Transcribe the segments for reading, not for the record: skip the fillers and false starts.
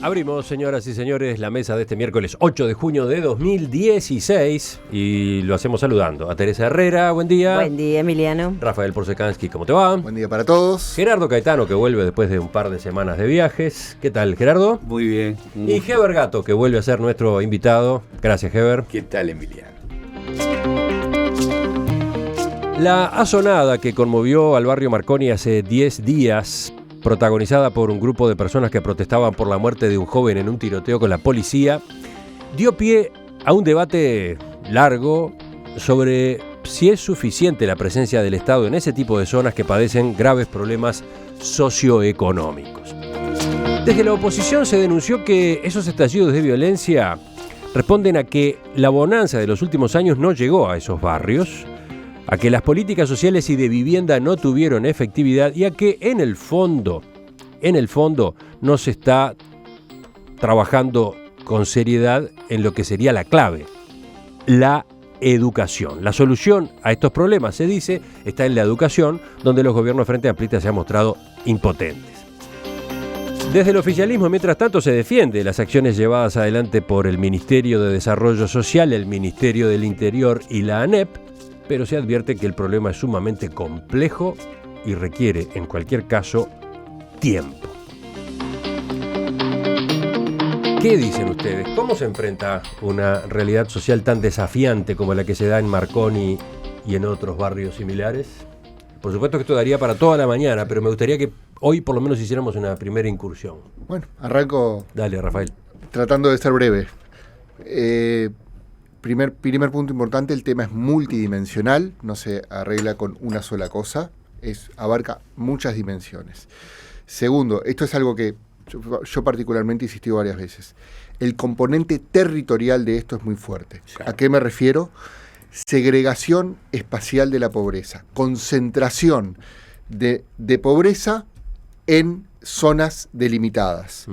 Abrimos, señoras y señores, la mesa de este miércoles 8 de junio de 2016 y lo hacemos saludando a Teresa Herrera, buen día. Buen día, Emiliano. Rafael Porsekansky, ¿cómo te va? Buen día para todos. Gerardo Caetano, que vuelve después de un par de semanas de viajes. ¿Qué tal, Gerardo? Muy bien. Y Heber Gato, que vuelve a ser nuestro invitado. Gracias, Heber. ¿Qué tal, Emiliano? La asonada que conmovió al barrio Marconi hace 10 días, protagonizada por un grupo de personas que protestaban por la muerte de un joven en un tiroteo con la policía, dio pie a un debate largo sobre si es suficiente la presencia del Estado en ese tipo de zonas que padecen graves problemas socioeconómicos. Desde la oposición se denunció que esos estallidos de violencia responden a que la bonanza de los últimos años no llegó a esos barrios, a que las políticas sociales y de vivienda no tuvieron efectividad y a que en el fondo no se está trabajando con seriedad en lo que sería la clave, la educación. La solución a estos problemas, se dice, está en la educación, donde los gobiernos frente amplista se han mostrado impotentes. Desde el oficialismo, mientras tanto, se defiende las acciones llevadas adelante por el Ministerio de Desarrollo Social, el Ministerio del Interior y la ANEP, pero se advierte que el problema es sumamente complejo y requiere, en cualquier caso, tiempo. ¿Qué dicen ustedes? ¿Cómo se enfrenta una realidad social tan desafiante como la que se da en Marconi y en otros barrios similares? Por supuesto que esto daría para toda la mañana, pero me gustaría que hoy por lo menos hiciéramos una primera incursión. Bueno, arranco. Dale, Rafael. Tratando de ser breve. Primer punto importante, el tema es multidimensional, no se arregla con una sola cosa, abarca muchas dimensiones. Segundo, esto es algo que yo particularmente he insistido varias veces. El componente territorial de esto es muy fuerte. Claro. ¿A qué me refiero? Segregación espacial de la pobreza, concentración de pobreza en zonas delimitadas.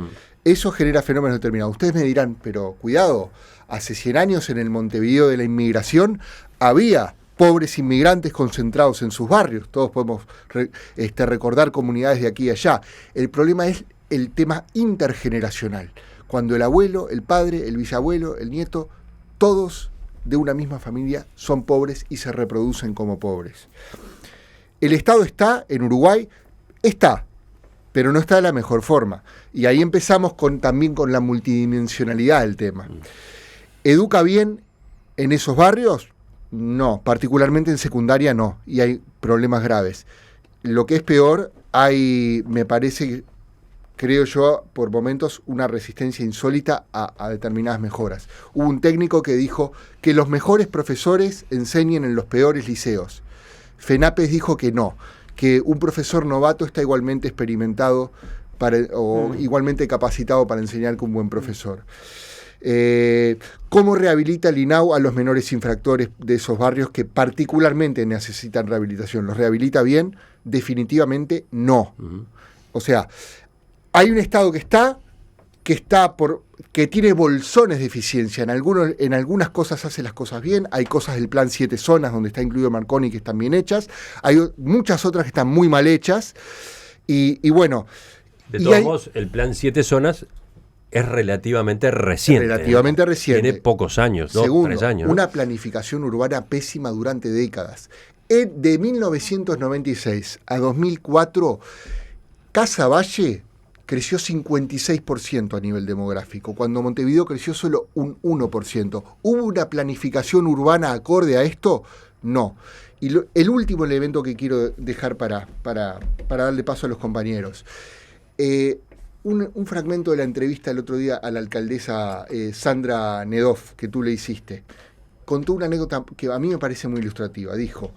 Eso genera fenómenos determinados. Ustedes me dirán, pero cuidado, hace 100 años en el Montevideo de la inmigración había pobres inmigrantes concentrados en sus barrios. Todos podemos recordar comunidades de aquí y allá. El problema es el tema intergeneracional. Cuando el abuelo, el padre, el bisabuelo, el nieto, todos de una misma familia son pobres y se reproducen como pobres. El Estado está, en Uruguay, pero no está de la mejor forma. Y ahí empezamos también con la multidimensionalidad del tema. ¿Educa bien en esos barrios? No, particularmente en secundaria no, y hay problemas graves. Lo que es peor, me parece, creo yo, por momentos, una resistencia insólita a determinadas mejoras. Hubo un técnico que dijo que los mejores profesores enseñen en los peores liceos. FENAPES dijo que no, que un profesor novato está igualmente experimentado igualmente capacitado para enseñar que un buen profesor. ¿Cómo rehabilita el INAU a los menores infractores de esos barrios que particularmente necesitan rehabilitación? ¿Los rehabilita bien? Definitivamente no. O sea, hay un Estado que tiene bolsones de eficiencia. En algunas cosas hace las cosas bien. Hay cosas del plan 7 zonas, donde está incluido Marconi, que están bien hechas. Hay muchas otras que están muy mal hechas. Y bueno... De todos modos, el plan 7 zonas es relativamente reciente. Relativamente reciente. Tiene pocos años, 2-3 años. Una planificación urbana pésima durante décadas. De 1996 a 2004, Casa Valle creció 56% a nivel demográfico, cuando Montevideo creció solo un 1%. ¿Hubo una planificación urbana acorde a esto? No. Y el último elemento que quiero dejar para darle paso a los compañeros. Un fragmento de la entrevista el otro día a la alcaldesa Sandra Nedoff, que tú le hiciste. Contó una anécdota que a mí me parece muy ilustrativa. Dijo,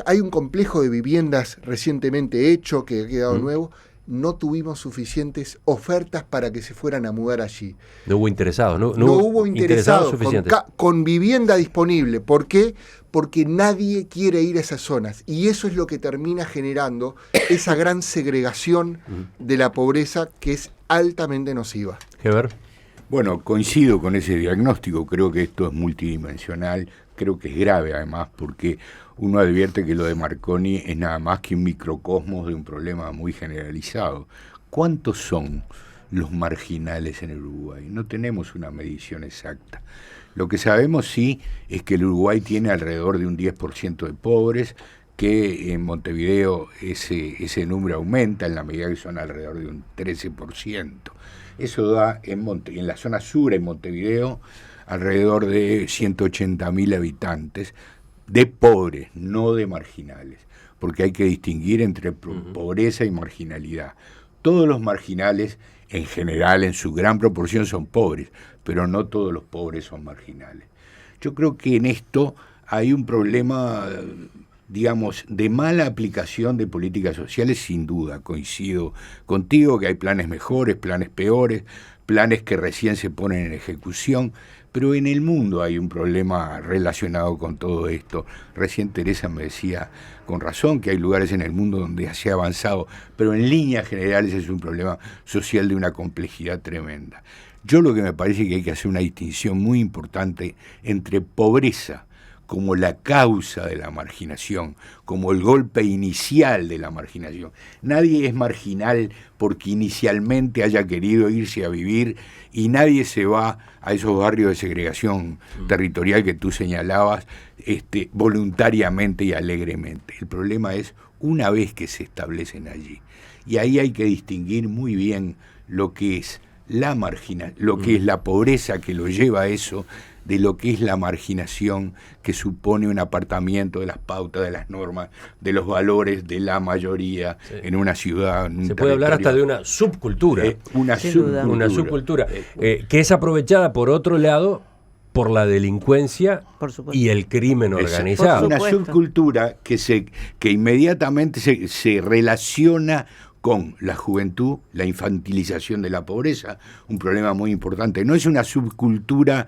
hay un complejo de viviendas recientemente hecho, que ha quedado nuevo. No tuvimos suficientes ofertas para que se fueran a mudar allí. No hubo interesados, no hubo interesados suficientes. Con vivienda disponible. ¿Por qué? Porque nadie quiere ir a esas zonas. Y eso es lo que termina generando esa gran segregación de la pobreza, que es altamente nociva. Heber. Bueno, coincido con ese diagnóstico. Creo que esto es multidimensional. Creo que es grave, además, porque uno advierte que lo de Marconi es nada más que un microcosmos de un problema muy generalizado. ¿Cuántos son los marginales en el Uruguay. No tenemos una medición exacta. Lo que sabemos sí es que el Uruguay tiene alrededor de un 10% de pobres, que en Montevideo ese número aumenta en la medida que son alrededor de un 13%. Eso da en la zona sur, en Montevideo, alrededor de 180.000 habitantes de pobres, no de marginales, porque hay que distinguir entre pobreza y marginalidad. Todos los marginales, en general, en su gran proporción, son pobres, pero no todos los pobres son marginales. Yo creo que en esto hay un problema, digamos, de mala aplicación de políticas sociales, sin duda. Coincido contigo que hay planes mejores, planes peores, planes que recién se ponen en ejecución, pero en el mundo hay un problema relacionado con todo esto. Recién Teresa me decía, con razón, que hay lugares en el mundo donde se ha avanzado, pero en líneas generales es un problema social de una complejidad tremenda. Yo lo que me parece que hay que hacer una distinción muy importante entre pobreza como la causa de la marginación, como el golpe inicial de la marginación. Nadie es marginal porque inicialmente haya querido irse a vivir, y nadie se va a esos barrios de segregación territorial que tú señalabas voluntariamente y alegremente. El problema es una vez que se establecen allí. Y ahí hay que distinguir muy bien lo que es la lo que es la pobreza que lo lleva a eso, de lo que es la marginación que supone un apartamiento de las pautas, de las normas, de los valores de la mayoría en una ciudad. En un Se puede hablar hasta de una subcultura. Una subcultura que es aprovechada, por otro lado, por la delincuencia y el crimen organizado. Una subcultura que inmediatamente se relaciona con la juventud, la infantilización de la pobreza, un problema muy importante. No es una subcultura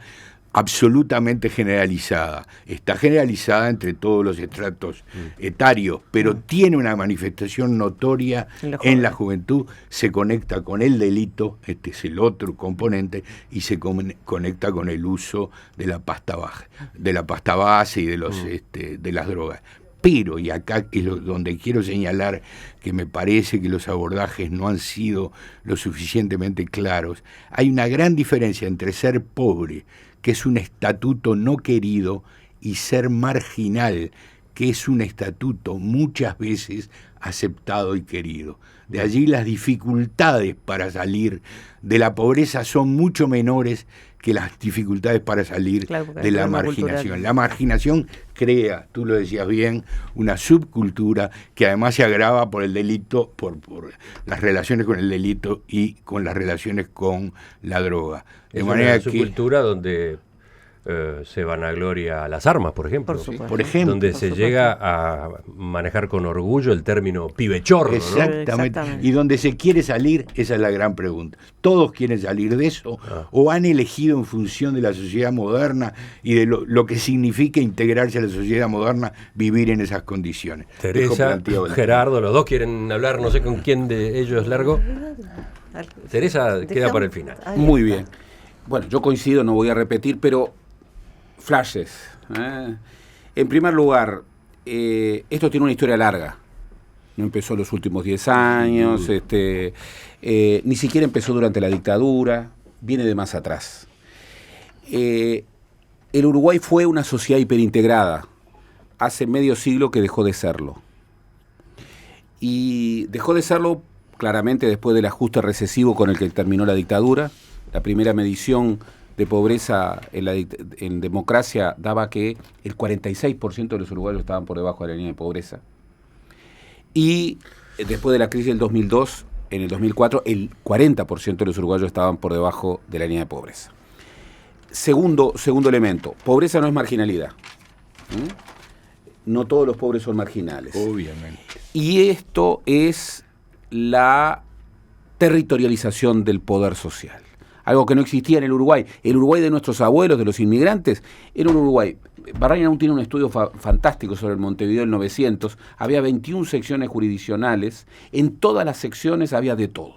absolutamente generalizada, está generalizada entre todos los estratos etarios, pero tiene una manifestación notoria en la juventud, se conecta con el delito, este es el otro componente, y se conecta con el uso de la pasta base y de las drogas. Pero, y acá es donde quiero señalar que me parece que los abordajes no han sido lo suficientemente claros, hay una gran diferencia entre ser pobre, que es un estatuto no querido, y ser marginal, que es un estatuto muchas veces aceptado y querido. De allí las dificultades para salir de la pobreza son mucho menores que las dificultades para salir de la marginación. Cultural. La marginación crea, tú lo decías bien, una subcultura que además se agrava por el delito, por las relaciones con el delito y con las relaciones con la droga. De manera que subcultura donde se vanagloria las armas, por ejemplo. Por ejemplo. Donde se llega a manejar con orgullo el término pibechorro, exactamente. ¿No? Y donde se quiere salir, esa es la gran pregunta. ¿Todos quieren salir de eso? ¿O han elegido en función de la sociedad moderna y de lo que significa integrarse a la sociedad moderna, vivir en esas condiciones? Teresa, Gerardo, los dos quieren hablar, no sé con quién de ellos largo. Teresa queda para el final. Muy bien. Bueno, yo coincido, no voy a repetir, pero flashes. En primer lugar, esto tiene una historia larga. No empezó en los últimos 10 años, ni siquiera empezó durante la dictadura, viene de más atrás. El Uruguay fue una sociedad hiperintegrada. Hace medio siglo que dejó de serlo. Y dejó de serlo claramente después del ajuste recesivo con el que terminó la dictadura. La primera medición de pobreza en democracia daba que el 46% de los uruguayos estaban por debajo de la línea de pobreza. Y después de la crisis del 2002, en el 2004, el 40% de los uruguayos estaban por debajo de la línea de pobreza. Segundo elemento, pobreza no es marginalidad. No todos los pobres son marginales. Obviamente. Y esto es la territorialización del poder social. Algo que no existía en el Uruguay. El Uruguay de nuestros abuelos, de los inmigrantes, era un Uruguay. Barraña aún tiene un estudio fantástico sobre el Montevideo del 900. Había 21 secciones jurisdiccionales. En todas las secciones había de todo.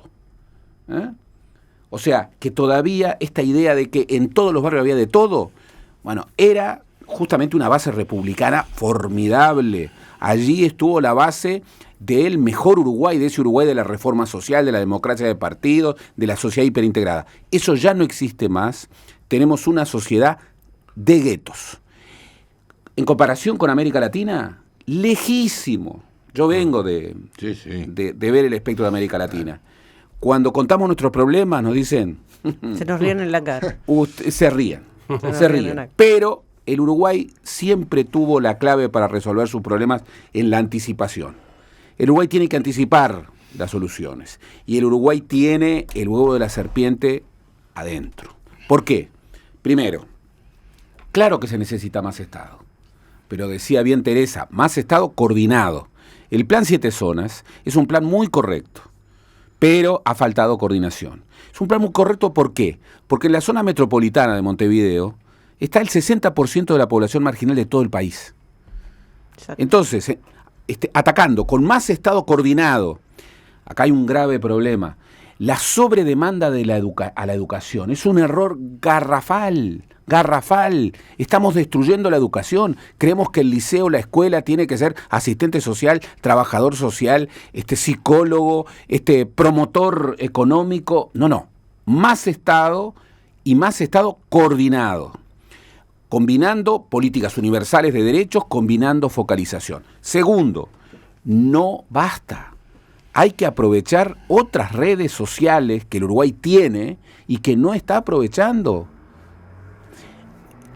O sea, que todavía esta idea de que en todos los barrios había de todo, bueno, era justamente una base republicana formidable. Allí estuvo la base del mejor Uruguay, de ese Uruguay de la reforma social, de la democracia de partidos, de la sociedad hiperintegrada. Eso ya no existe más. Tenemos una sociedad de guetos. En comparación con América Latina, lejísimo. Yo vengo de ver el espectro de América Latina. Cuando contamos nuestros problemas nos dicen... Se nos ríen en la cara. Se ríen. Pero el Uruguay siempre tuvo la clave para resolver sus problemas en la anticipación. El Uruguay tiene que anticipar las soluciones. Y el Uruguay tiene el huevo de la serpiente adentro. ¿Por qué? Primero, claro que se necesita más Estado. Pero decía bien Teresa, más Estado coordinado. El plan 7 zonas es un plan muy correcto, pero ha faltado coordinación. Es un plan muy correcto, ¿por qué? Porque en la zona metropolitana de Montevideo está el 60% de la población marginal de todo el país. Exacto. Entonces, atacando con más Estado coordinado, acá hay un grave problema. La sobredemanda de a la educación es un error garrafal. Estamos destruyendo la educación. Creemos que el liceo, la escuela tiene que ser asistente social, trabajador social, psicólogo, promotor económico. No. Más Estado y más Estado coordinado. Combinando políticas universales de derechos, combinando focalización. Segundo, no basta. Hay que aprovechar otras redes sociales que el Uruguay tiene y que no está aprovechando.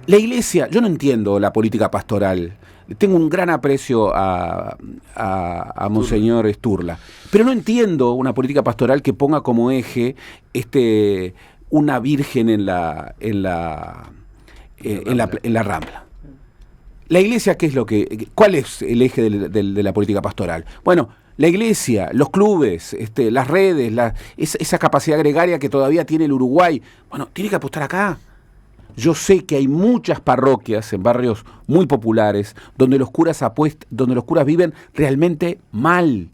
La Iglesia, yo no entiendo la política pastoral. Tengo un gran aprecio a Monseñor Sturla, pero no entiendo una política pastoral que ponga como eje una virgen en la Rambla. La Iglesia, ¿cuál es el eje de la política pastoral? Bueno, la Iglesia, los clubes, las redes, esa capacidad gregaria que todavía tiene el Uruguay. Bueno, tiene que apostar acá. Yo sé que hay muchas parroquias en barrios muy populares donde los curas viven realmente mal,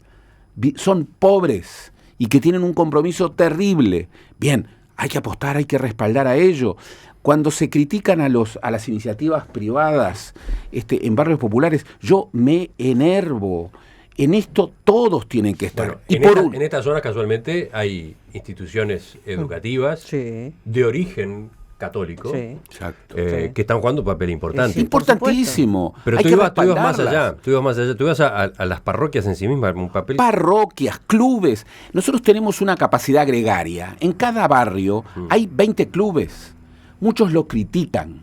son pobres y que tienen un compromiso terrible. Bien, hay que apostar, hay que respaldar a ello. Cuando se critican a las iniciativas privadas en barrios populares, yo me enervo. En esto todos tienen que estar. Bueno, en estas zonas casualmente hay instituciones educativas de origen católico, Exacto. Que están jugando un papel importante. Sí, importantísimo. Pero tú ibas más allá, tú ibas a las parroquias en sí mismas, un papel... Parroquias, clubes. Nosotros tenemos una capacidad gregaria. En cada barrio hay 20 clubes. Muchos lo critican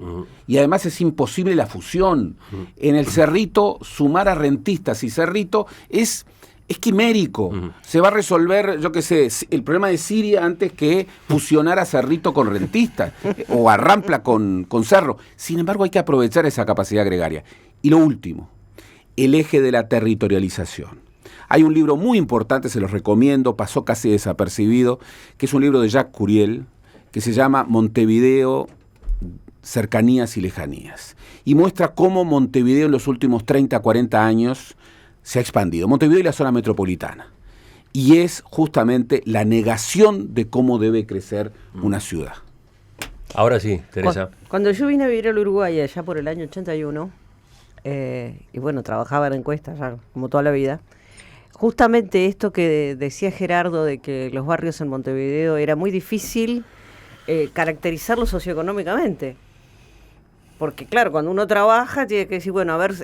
y además es imposible la fusión. En el Cerrito, sumar a rentistas y Cerrito es quimérico. Se va a resolver, yo qué sé, el problema de Siria antes que fusionar a Cerrito con rentistas o a Rampla con Cerro. Sin embargo, hay que aprovechar esa capacidad gregaria. Y lo último, el eje de la territorialización. Hay un libro muy importante, se los recomiendo, pasó casi desapercibido, que es un libro de Jacques Curiel, que se llama Montevideo, cercanías y lejanías. Y muestra cómo Montevideo en los últimos 30, 40 años se ha expandido. Montevideo y la zona metropolitana. Y es justamente la negación de cómo debe crecer una ciudad. Ahora sí, Teresa. Cuando yo vine a vivir al Uruguay allá por el año 81, y bueno, trabajaba en encuestas ya como toda la vida, justamente esto que decía Gerardo de que los barrios en Montevideo era muy difícil caracterizarlo socioeconómicamente. Porque claro, cuando uno trabaja tiene que decir, bueno, a ver,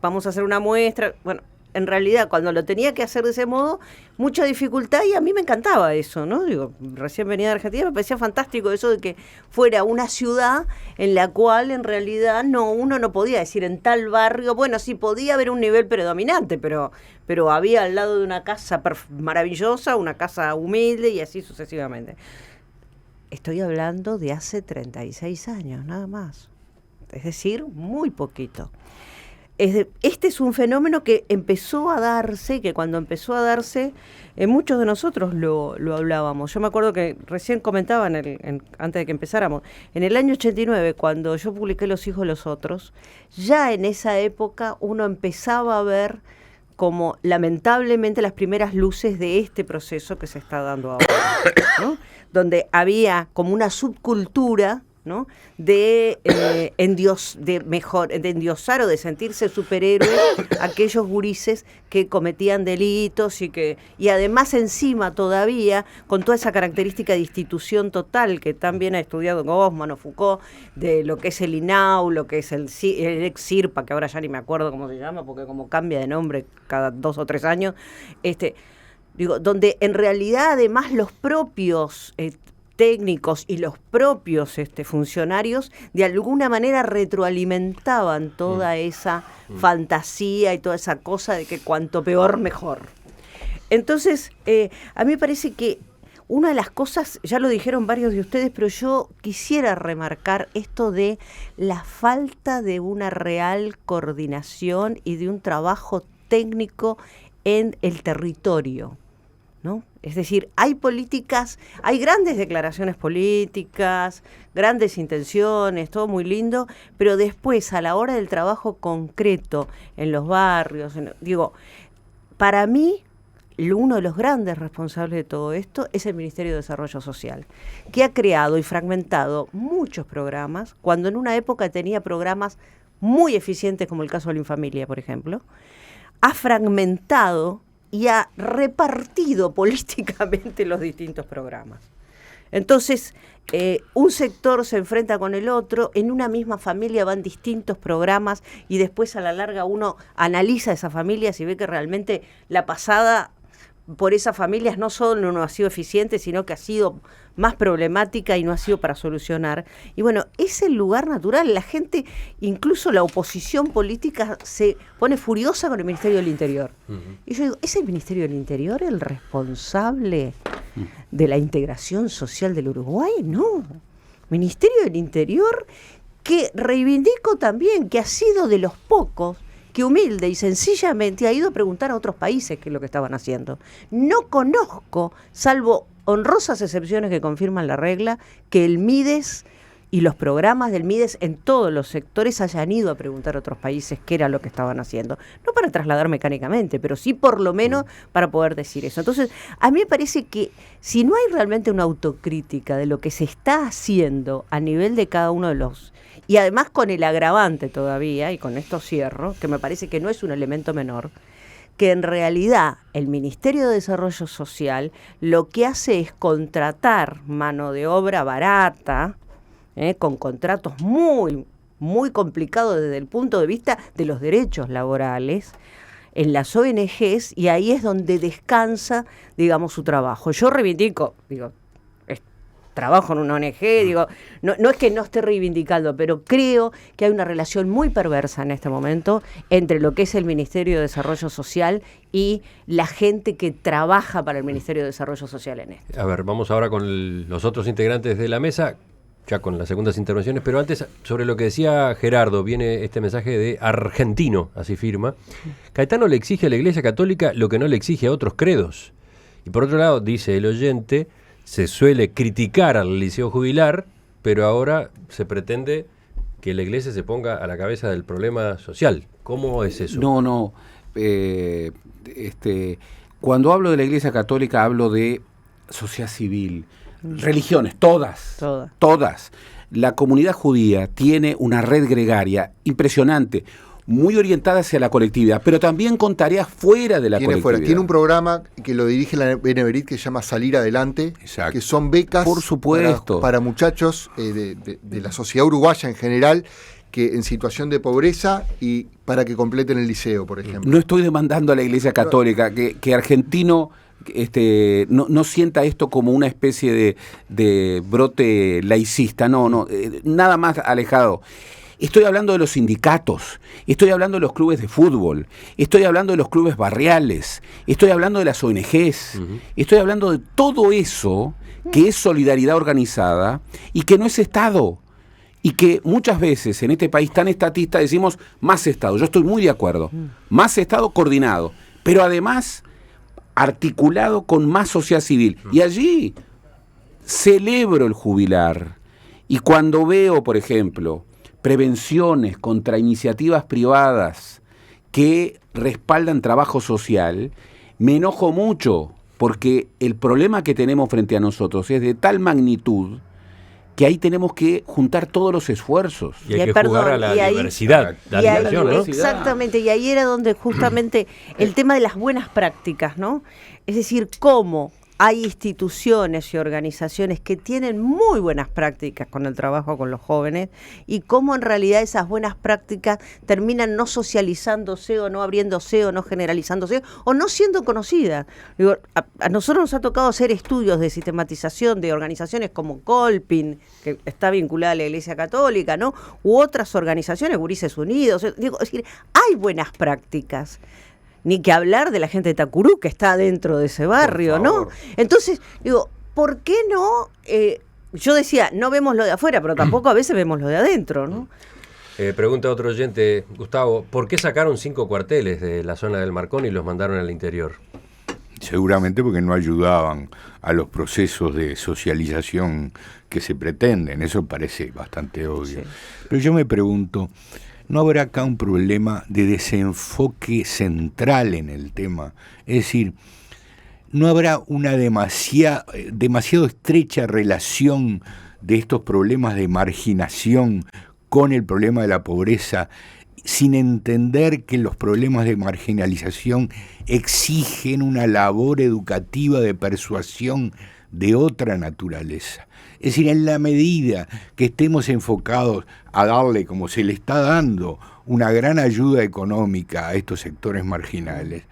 vamos a hacer una muestra. Bueno, en realidad cuando lo tenía que hacer de ese modo, mucha dificultad, y a mí me encantaba eso, ¿no? Digo, recién venía de Argentina, me parecía fantástico eso de que fuera una ciudad en la cual en realidad uno no podía decir en tal barrio, bueno, sí podía haber un nivel predominante, pero había al lado de una casa maravillosa, una casa humilde y así sucesivamente. Estoy hablando de hace 36 años, nada más. Es decir, muy poquito. Este es un fenómeno que empezó a darse, que cuando empezó a darse, muchos de nosotros lo hablábamos. Yo me acuerdo que recién comentaba antes de que empezáramos, en el año 89, cuando yo publiqué Los hijos de los otros, ya en esa época uno empezaba a ver como lamentablemente las primeras luces de este proceso que se está dando ahora, ¿no? Donde había como una subcultura ¿no? De endiosar o de sentirse superhéroes aquellos gurises que cometían delitos y además encima todavía con toda esa característica de institución total que también ha estudiado Goffman o Foucault, de lo que es el INAU, lo que es el ex CIRPA, que ahora ya ni me acuerdo cómo se llama, porque como cambia de nombre cada 2 o 3 años, donde en realidad además los propios técnicos y los propios funcionarios de alguna manera retroalimentaban toda esa fantasía y toda esa cosa de que cuanto peor mejor. Entonces, a mí me parece que una de las cosas, ya lo dijeron varios de ustedes, pero yo quisiera remarcar esto de la falta de una real coordinación y de un trabajo técnico en el territorio, ¿no? Es decir, hay políticas, hay grandes declaraciones políticas, grandes intenciones, todo muy lindo, pero después a la hora del trabajo concreto en los barrios, para mí uno de los grandes responsables de todo esto es el Ministerio de Desarrollo Social, que ha creado y fragmentado muchos programas, cuando en una época tenía programas muy eficientes, como el caso de la Infamilia, por ejemplo, ha fragmentado y ha repartido políticamente los distintos programas. Entonces, un sector se enfrenta con el otro, en una misma familia van distintos programas y después a la larga uno analiza esa familia y ve que realmente la pasada por esas familias no solo no ha sido eficiente, sino que ha sido más problemática y no ha sido para solucionar. Y bueno, es el lugar natural. La gente, incluso la oposición política, se pone furiosa con el Ministerio del Interior. Y yo digo, ¿es el Ministerio del Interior el responsable de la integración social del Uruguay? No. Ministerio del Interior, que reivindico también que ha sido de los pocos que humilde y sencillamente ha ido a preguntar a otros países qué es lo que estaban haciendo. No conozco, salvo honrosas excepciones que confirman la regla, que el MIDES y los programas del MIDES en todos los sectores hayan ido a preguntar a otros países qué era lo que estaban haciendo. No para trasladar mecánicamente, pero sí por lo menos para poder decir eso. Entonces, a mí me parece que si no hay realmente una autocrítica de lo que se está haciendo a nivel de cada uno de los... Y además con el agravante todavía, y con esto cierro, que me parece que no es un elemento menor, que en realidad el Ministerio de Desarrollo Social lo que hace es contratar mano de obra barata, con contratos muy, muy complicados desde el punto de vista de los derechos laborales, en las ONGs, y ahí es donde descansa, digamos, su trabajo. Yo reivindico, trabajo en una ONG, no es que no esté reivindicando, pero creo que hay una relación muy perversa en este momento entre lo que es el Ministerio de Desarrollo Social y la gente que trabaja para el Ministerio de Desarrollo Social en esto. A ver, vamos ahora con los otros integrantes de la mesa, ya con las segundas intervenciones, pero antes, sobre lo que decía Gerardo, viene este mensaje de Argentino, así firma. Caetano le exige a la Iglesia Católica lo que no le exige a otros credos. Y por otro lado, dice el oyente, se suele criticar al Liceo Jubilar, pero ahora se pretende que la Iglesia se ponga a la cabeza del problema social. ¿Cómo es eso? No. Cuando hablo de la Iglesia Católica hablo de sociedad civil, religiones, todas. La comunidad judía tiene una red gregaria impresionante, muy orientada hacia la colectividad, pero también con tareas fuera de la colectividad. Tiene un programa que lo dirige la Beneverit que se llama Salir Adelante, exacto, que son becas, por supuesto, para muchachos de la sociedad uruguaya en general, que en situación de pobreza, y para que completen el liceo, por ejemplo. No estoy demandando a la Iglesia Católica que Argentino no sienta esto como una especie de brote laicista, no, nada más alejado. Estoy hablando de los sindicatos, estoy hablando de los clubes de fútbol, estoy hablando de los clubes barriales, estoy hablando de las ONGs, estoy hablando de todo eso que es solidaridad organizada y que no es Estado. Y que muchas veces en este país tan estatista decimos más Estado. Yo estoy muy de acuerdo. Más Estado coordinado, pero además articulado con más sociedad civil. Y allí celebro el jubilar. Y cuando veo, por ejemplo, prevenciones contra iniciativas privadas que respaldan trabajo social, me enojo mucho, porque el problema que tenemos frente a nosotros es de tal magnitud que ahí tenemos que juntar todos los esfuerzos. Y hay que jugar a la diversidad. Exactamente, y ahí era donde justamente el tema de las buenas prácticas, ¿no? Es decir, cómo hay instituciones y organizaciones que tienen muy buenas prácticas con el trabajo con los jóvenes y cómo en realidad esas buenas prácticas terminan no socializándose o no abriéndose o no generalizándose o no siendo conocidas. Digo, a nosotros nos ha tocado hacer estudios de sistematización de organizaciones como Colpin, que está vinculada a la Iglesia Católica, ¿no? U otras organizaciones, Gurises Unidos. Digo, es decir, hay buenas prácticas. Ni que hablar de la gente de Tacurú que está dentro de ese barrio, ¿no? Entonces, digo, ¿por qué no? Yo decía, no vemos lo de afuera, pero tampoco a veces vemos lo de adentro, ¿no? Pregunta otro oyente, Gustavo, ¿por qué sacaron 5 cuarteles de la zona del Marconi y los mandaron al interior? Seguramente porque no ayudaban a los procesos de socialización que se pretenden, eso parece bastante obvio. Sí. Pero yo me pregunto, ¿no habrá acá un problema de desenfoque central en el tema? Es decir, ¿no habrá una demasiado estrecha relación de estos problemas de marginación con el problema de la pobreza, sin entender que los problemas de marginalización exigen una labor educativa de persuasión de otra naturaleza? Es decir, en la medida que estemos enfocados a darle, como se le está dando, una gran ayuda económica a estos sectores marginales,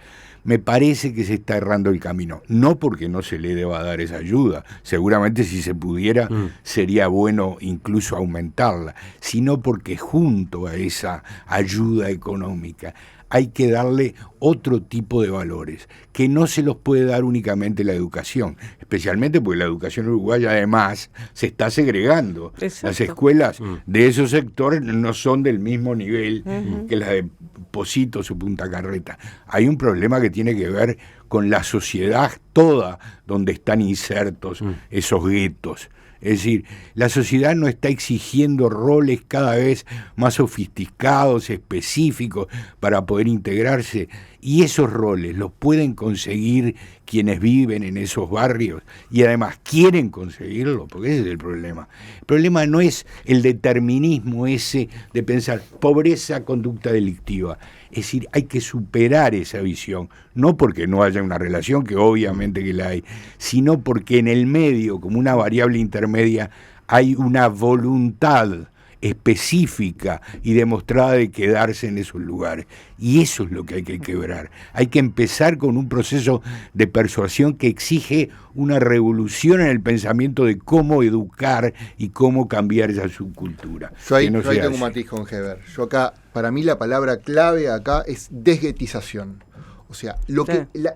me parece que se está errando el camino. No porque no se le deba dar esa ayuda, seguramente si se pudiera sería bueno incluso aumentarla, sino porque junto a esa ayuda económica hay que darle otro tipo de valores, que no se los puede dar únicamente la educación, especialmente porque la educación uruguaya además se está segregando. Exacto. Las escuelas de esos sectores no son del mismo nivel que las de Positos o Punta Carreta. Hay un problema que tiene que ver con la sociedad toda donde están insertos esos guetos. Es decir, la sociedad no está exigiendo roles cada vez más sofisticados, específicos, para poder integrarse, y esos roles los pueden conseguir quienes viven en esos barrios, y además quieren conseguirlo, porque ese es el problema. El problema no es el determinismo ese de pensar pobreza, conducta delictiva. Es decir, hay que superar esa visión, no porque no haya una relación, que obviamente que la hay, sino porque en el medio, como una variable intermedia, hay una voluntad específica y demostrada de quedarse en esos lugares. Y eso es lo que hay que quebrar. Hay que empezar con un proceso de persuasión que exige una revolución en el pensamiento de cómo educar y cómo cambiar esa subcultura. Yo ahí tengo un matiz con Heber. Yo acá, para mí la palabra clave acá es desguetización. O sea,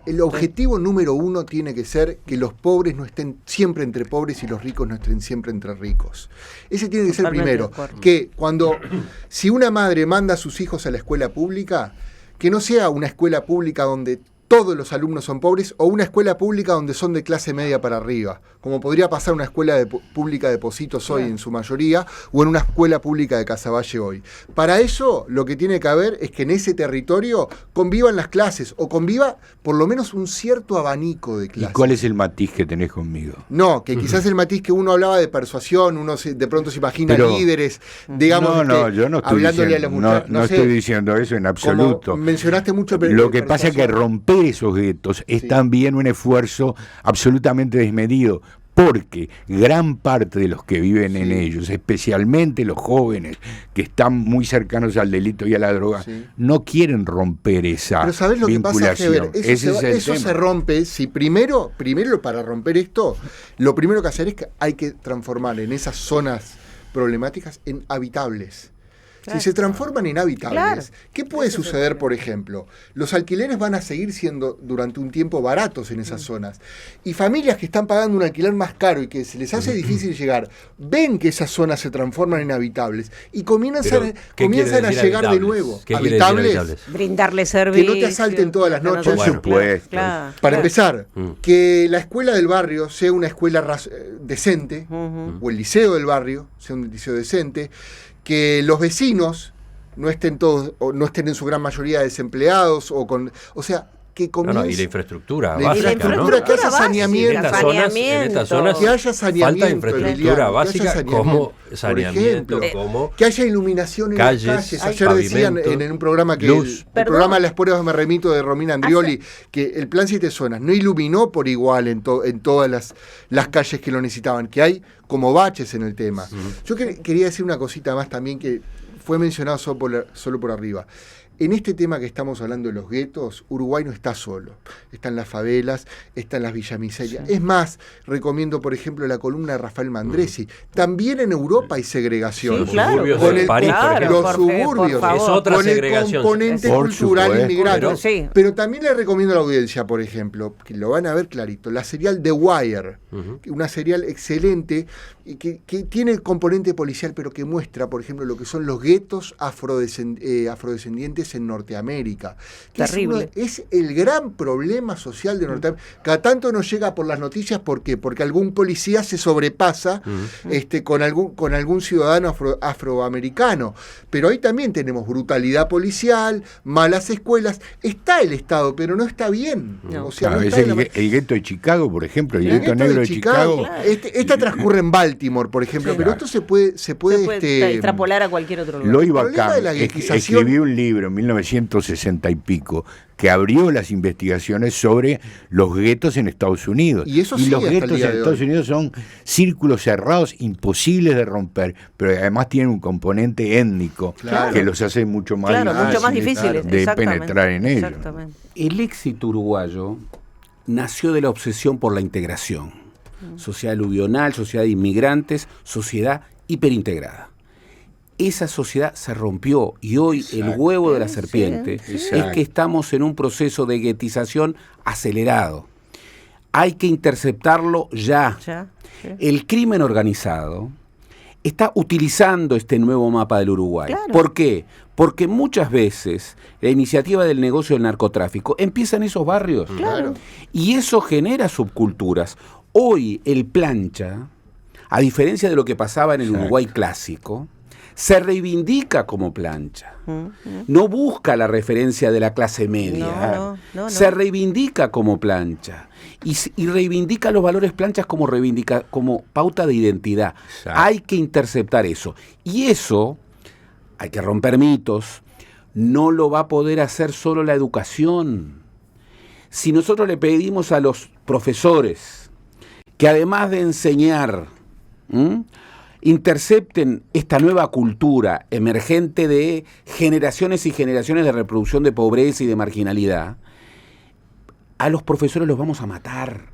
el objetivo número 1 tiene que ser que los pobres no estén siempre entre pobres y los ricos no estén siempre entre ricos. Ese tiene que ser primero. Que si una madre manda a sus hijos a la escuela pública, que no sea una escuela pública donde todos los alumnos son pobres o una escuela pública donde son de clase media para arriba, como podría pasar en una escuela pública de Positos hoy en su mayoría o en una escuela pública de Casaballe hoy. Para eso lo que tiene que haber es que en ese territorio convivan las clases o conviva por lo menos un cierto abanico de clases. ¿Y cuál es el matiz que tenés conmigo? No, que quizás el matiz que uno hablaba de persuasión, uno de pronto se imagina líderes, digamos, yo no estoy hablándole diciendo, a los muchachos. No estoy diciendo eso en absoluto. Como mencionaste mucho. Lo que pasa es que romper esos guetos es también un esfuerzo absolutamente desmedido, porque gran parte de los que viven en ellos, especialmente los jóvenes que están muy cercanos al delito y a la droga, no quieren romper esa Pero ¿sabés lo vinculación? Que pasa, Heber? Eso se rompe si primero para romper esto, lo primero que hacer es que hay que transformar en esas zonas problemáticas en habitables. Si se transforman en habitables, ¿qué puede suceder, por ejemplo? Los alquileres van a seguir siendo durante un tiempo baratos en esas zonas. Y familias que están pagando un alquiler más caro y que se les hace difícil llegar, ven que esas zonas se transforman en habitables y comienzan a llegar de nuevo. Habitables, brindarles servicio. Que no te asalten todas las noches. Por supuesto. Para empezar, que la escuela del barrio sea una escuela decente, o el liceo del barrio sea un liceo decente, que los vecinos no estén en su gran mayoría desempleados o sea, que comience... y la infraestructura La básica, infraestructura, ¿no? que haya saneamiento. En estas zonas Que haya saneamiento, falta infraestructura Emiliano, básica que haya saneamiento. como saneamiento, Por ejemplo, como que haya iluminación en calles, las calles. Ayer decían pavimento, en un programa que luz. el programa Las Pruebas me remito de Romina Andrioli, que el Plan 7 Zonas no iluminó por igual en todas las calles que lo necesitaban, que hay como baches en el tema. Yo quería decir una cosita más también que fue mencionado solo por arriba. En este tema que estamos hablando de los guetos, Uruguay no está solo. Están las favelas, están las villamiserias. Es más, recomiendo, por ejemplo, la columna de Rafael Mandresi. También en Europa hay segregación. Sí, claro. Suburbios Con de el, París, por ejemplo. los suburbios, por Es otra con segregación. el componente Por cultural supuesto. inmigrante. Sí. Pero también le recomiendo a la audiencia, por ejemplo, que lo van a ver clarito, la serial The Wire, una serial excelente y que tiene el componente policial, pero que muestra, por ejemplo, lo que son los guetos afrodescendientes en Norteamérica. Que Terrible. Es el gran problema social de Norteamérica. Cada tanto nos llega por las noticias, ¿por qué? Porque algún policía se sobrepasa con algún ciudadano afroamericano. Pero ahí también tenemos brutalidad policial, malas escuelas. Está el Estado, pero no está bien. No. O sea, A no veces está en la- el gueto de Chicago, por ejemplo, el el gueto gueto negro de Chicago. Claro. Esta transcurre en Baltimore, por ejemplo, Sí. pero esto se puede Se puede extrapolar a cualquier otro lugar. Loy El problema Bacán de la guetización- escribió un libro en 1960 y pico que abrió las investigaciones sobre los guetos en Estados Unidos. Y eso sigue los hasta el guetos día en de Estados hoy. Unidos son círculos cerrados, imposibles de romper, pero además tienen un componente étnico Claro. que los hace mucho más Claro, mucho más difíciles difíciles. de exactamente. penetrar en ellos. Exactamente. El éxito uruguayo nació de la obsesión por la integración. Sociedad aluvional, sociedad de inmigrantes, sociedad hiperintegrada. Esa sociedad se rompió y hoy el huevo de la serpiente es que estamos en un proceso de guetización acelerado. Hay que interceptarlo ya. Ya, sí. El crimen organizado está utilizando este nuevo mapa del Uruguay. Claro. ¿Por qué? Porque muchas veces la iniciativa del negocio del narcotráfico empieza en esos barrios. Claro. Y eso genera subculturas. Hoy el plancha, a diferencia de lo que pasaba en el Uruguay clásico, se reivindica como plancha. No busca la referencia de la clase media. No. Se reivindica como plancha. Y reivindica los valores planchas como pauta de identidad. Exacto. Hay que interceptar eso. Y eso, hay que romper mitos, no lo va a poder hacer solo la educación. Si nosotros le pedimos a los profesores que además de enseñar, intercepten esta nueva cultura emergente de generaciones y generaciones de reproducción de pobreza y de marginalidad, a los profesores los vamos a matar.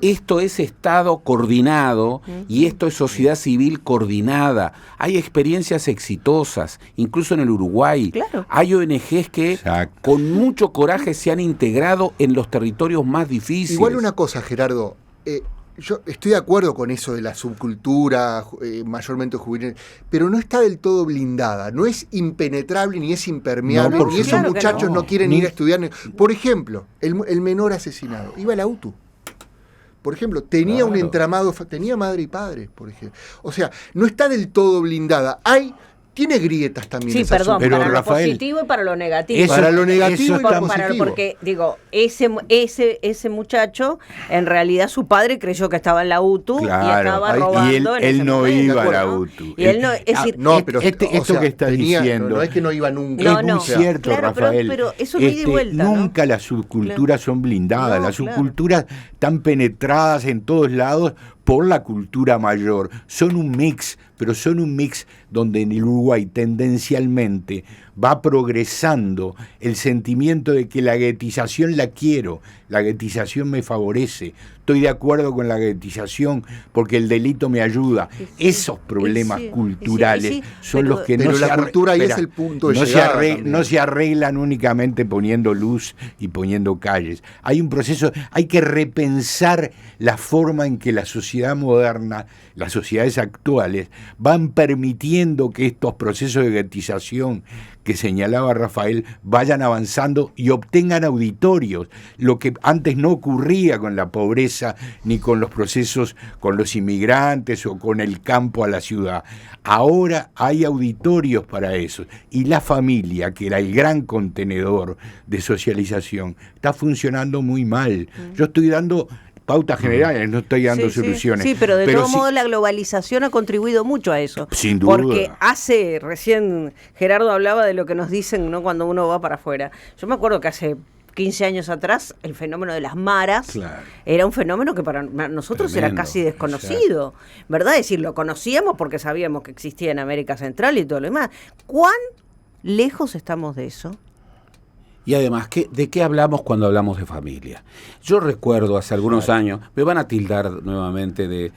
Esto es Estado coordinado y esto es sociedad civil coordinada. Hay experiencias exitosas, incluso en el Uruguay. Claro. Hay ONGs que Exacto. con mucho coraje se han integrado en los territorios más difíciles. Igual una cosa, Gerardo. Yo estoy de acuerdo con eso de la subcultura, mayormente juvenil, pero no está del todo blindada, no es impenetrable ni es impermeable, No, por ni esos supuesto. muchachos Claro que no quieren Ni- ir a estudiar. Por ejemplo, el menor asesinado, iba a la UTU. Por ejemplo, tenía un entramado, tenía madre y padre, por ejemplo. O sea, no está del todo blindada. Tiene grietas también. Sí, esa perdón, Pero, para Rafael, lo positivo y para lo negativo. eso- Para lo negativo eso y para lo estamos- positivo. Porque, digo, ese muchacho, en realidad su padre creyó que estaba en la UTU y Claro, estaba ahí- robando. y en ese él no momento, iba a la ¿no? UTU. Y él no, es decir, No, pero esto que estás diciendo no es que no iba nunca. No, es no. muy cierto, Claro, Rafael. pero eso es ida y vuelta, ¿no? Nunca las subculturas son blindadas. No, Las claro. subculturas están penetradas en todos lados por la cultura mayor. Son un mix, pero son un mix donde en el Uruguay tendencialmente va progresando el sentimiento de que la guetización la quiero, la guetización me favorece, estoy de acuerdo con la guetización porque el delito me ayuda. Esos problemas culturales son pero- los que pero no la se cultura ahí espera, es el punto de no llegada se también. no se arreglan únicamente poniendo luz y poniendo calles. Hay un proceso, hay que repensar la forma en que la sociedad moderna, las sociedades actuales, van permitiendo que estos procesos de guetización que señalaba Rafael vayan avanzando y obtengan auditorios, lo que antes no ocurría con la pobreza ni con los procesos con los inmigrantes o con el campo a la ciudad. Ahora hay auditorios para eso, y la familia, que era el gran contenedor de socialización, está funcionando muy mal. Yo estoy dando pautas generales, no estoy dando soluciones. Sí, pero de todos modos la globalización ha contribuido mucho a eso. Sin duda. Porque recién Gerardo hablaba de lo que nos dicen, ¿no?, cuando uno va para afuera. Yo me acuerdo que hace 15 años atrás el fenómeno de las maras era un fenómeno que para nosotros era casi desconocido, ¿verdad? Es decir, lo conocíamos porque sabíamos que existía en América Central y todo lo demás. ¿Cuán lejos estamos de eso? Y además, ¿de qué hablamos cuando hablamos de familia? Yo recuerdo hace algunos años, me van a tildar nuevamente de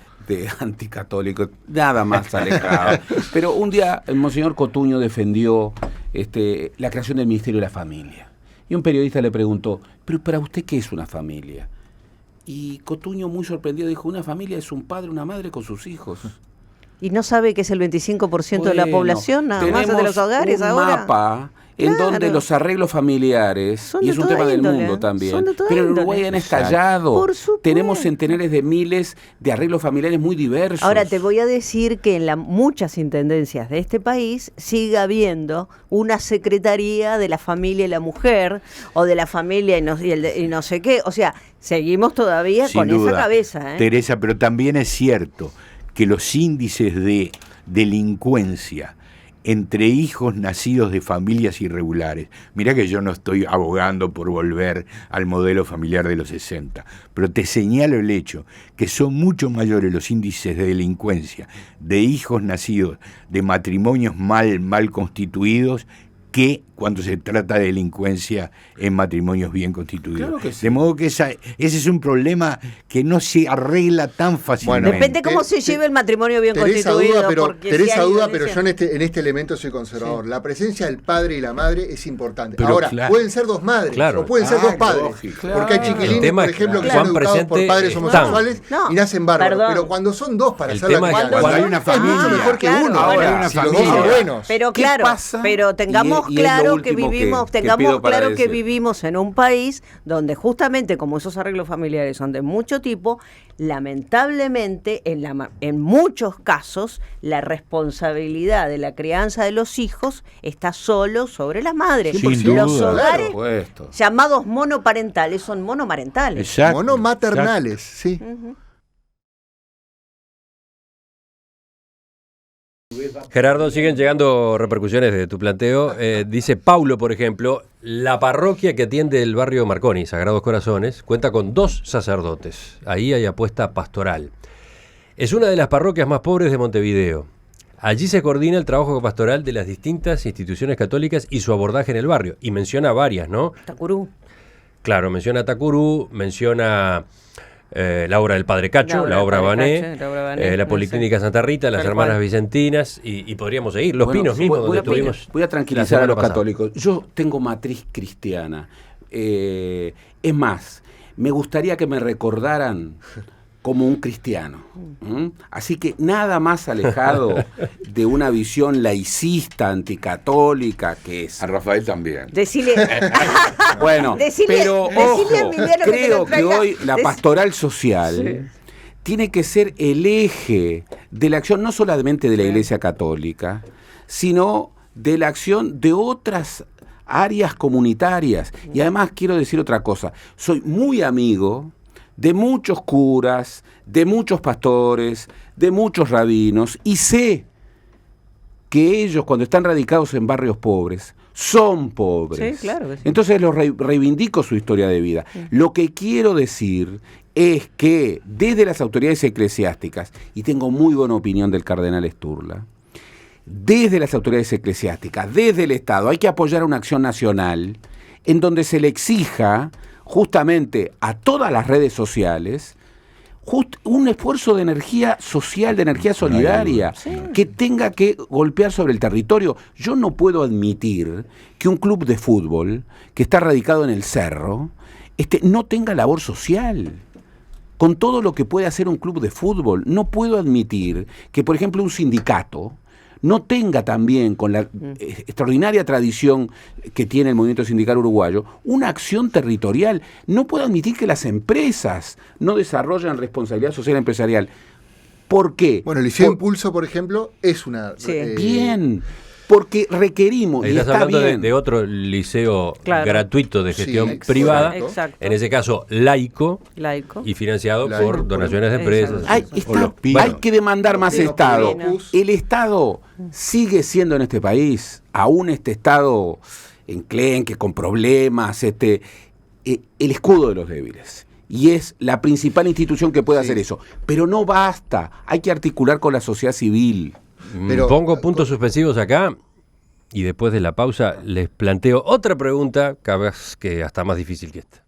anticatólico, nada más alejado, pero un día el monseñor Cotuño defendió la creación del Ministerio de la Familia. Y un periodista le preguntó, ¿pero para usted qué es una familia? Y Cotuño, muy sorprendido, dijo, una familia es un padre, una madre con sus hijos. ¿Y no sabe que es el 25% de la población, nada más de los hogares ahora? Tenemos un mapa en donde los arreglos familiares, y es un tema del mundo también, pero en Uruguay han estallado. Tenemos centenares de miles de arreglos familiares muy diversos. Ahora te voy a decir que en muchas intendencias de este país sigue habiendo una secretaría de la familia y la mujer, o de la familia y no sé qué. O sea, seguimos todavía sin con duda, esa cabeza. Teresa, pero también es cierto que los índices de delincuencia entre hijos nacidos de familias irregulares, mirá que yo no estoy abogando por volver al modelo familiar de los 60, pero te señalo el hecho que son mucho mayores los índices de delincuencia de hijos nacidos de matrimonios mal constituidos que cuando se trata de delincuencia en matrimonios bien constituidos. Claro que sí. De modo que ese es un problema que no se arregla tan fácilmente. Bueno, depende cómo se lleve el matrimonio bien constituido. Teresa duda, pero yo en este elemento soy conservador. La presencia del padre y la madre es importante. Pero ahora, pueden ser dos madres, o pueden ser dos padres. Porque hay chiquilines, por ejemplo, que son educados por padres homosexuales y nacen bárbaros. Pero cuando son dos para hacer la crianza, cuando hay una familia, es mucho mejor que uno. Ahora hay una familia. Buenos. Pero claro, pero tengamos claro que vivimos en un país donde justamente como esos arreglos familiares son de mucho tipo, lamentablemente en muchos casos la responsabilidad de la crianza de los hijos está solo sobre las madres. Los hogares llamados monoparentales son monomarentales. Exacto, monomaternales, sí. Gerardo, siguen llegando repercusiones de tu planteo. Dice Paulo, por ejemplo, la parroquia que atiende el barrio Marconi, Sagrados Corazones, cuenta con 2 sacerdotes. Ahí hay apuesta pastoral. Es una de las parroquias más pobres de Montevideo. Allí se coordina el trabajo pastoral de las distintas instituciones católicas y su abordaje en el barrio. Y menciona varias, ¿no? Tacurú. Claro, menciona Tacurú, menciona la obra del Padre Cacho, la obra Bané, la Policlínica Santa Rita, las Hermanas Vicentinas, y podríamos seguir. Los Pinos mismos, donde estuvimos. Voy a tranquilizar a los católicos. Yo tengo matriz cristiana. Es más, me gustaría que me recordaran como un cristiano. Así que nada más alejado de una visión laicista, anticatólica, que es... A Rafael también. Decile... Bueno, pero ojo, creo que hoy la pastoral social tiene que ser el eje de la acción, no solamente de la Iglesia Católica, sino de la acción de otras áreas comunitarias. Y además quiero decir otra cosa, soy muy amigo de muchos curas, de muchos pastores, de muchos rabinos, y sé que ellos, cuando están radicados en barrios pobres, son pobres. Sí, claro que sí. Entonces los reivindico su historia de vida. Sí. Lo que quiero decir es que desde las autoridades eclesiásticas, y tengo muy buena opinión del cardenal Sturla, desde las autoridades eclesiásticas, desde el Estado, hay que apoyar una acción nacional en donde se le exija justamente a todas las redes sociales un esfuerzo de energía social, de energía solidaria, que tenga que golpear sobre el territorio. Yo no puedo admitir que un club de fútbol que está radicado en el Cerro no tenga labor social. Con todo lo que puede hacer un club de fútbol, no puedo admitir que, por ejemplo, un sindicato no tenga también, con la extraordinaria tradición que tiene el movimiento sindical uruguayo, una acción territorial. No puedo admitir que las empresas no desarrollen responsabilidad social empresarial. ¿Por qué? Bueno, el Liceo Impulso, por ejemplo, es una... Sí. Bien, porque requerimos, y Estás está hablando bien. de otro liceo Claro. gratuito de gestión Sí, privada, exacto. en ese caso laico Laico. y financiado Laico, por donaciones de empresas. Exacto. Hay que demandar más Los Estado. Pinocus. El Estado sigue siendo en este país, aún este Estado enclenque, con problemas, el escudo de los débiles. Y es la principal institución que puede hacer eso. Pero no basta, hay que articular con la sociedad civil. Pero- Pongo puntos suspensivos acá y después de la pausa les planteo otra pregunta, cada vez que hasta más difícil que esta.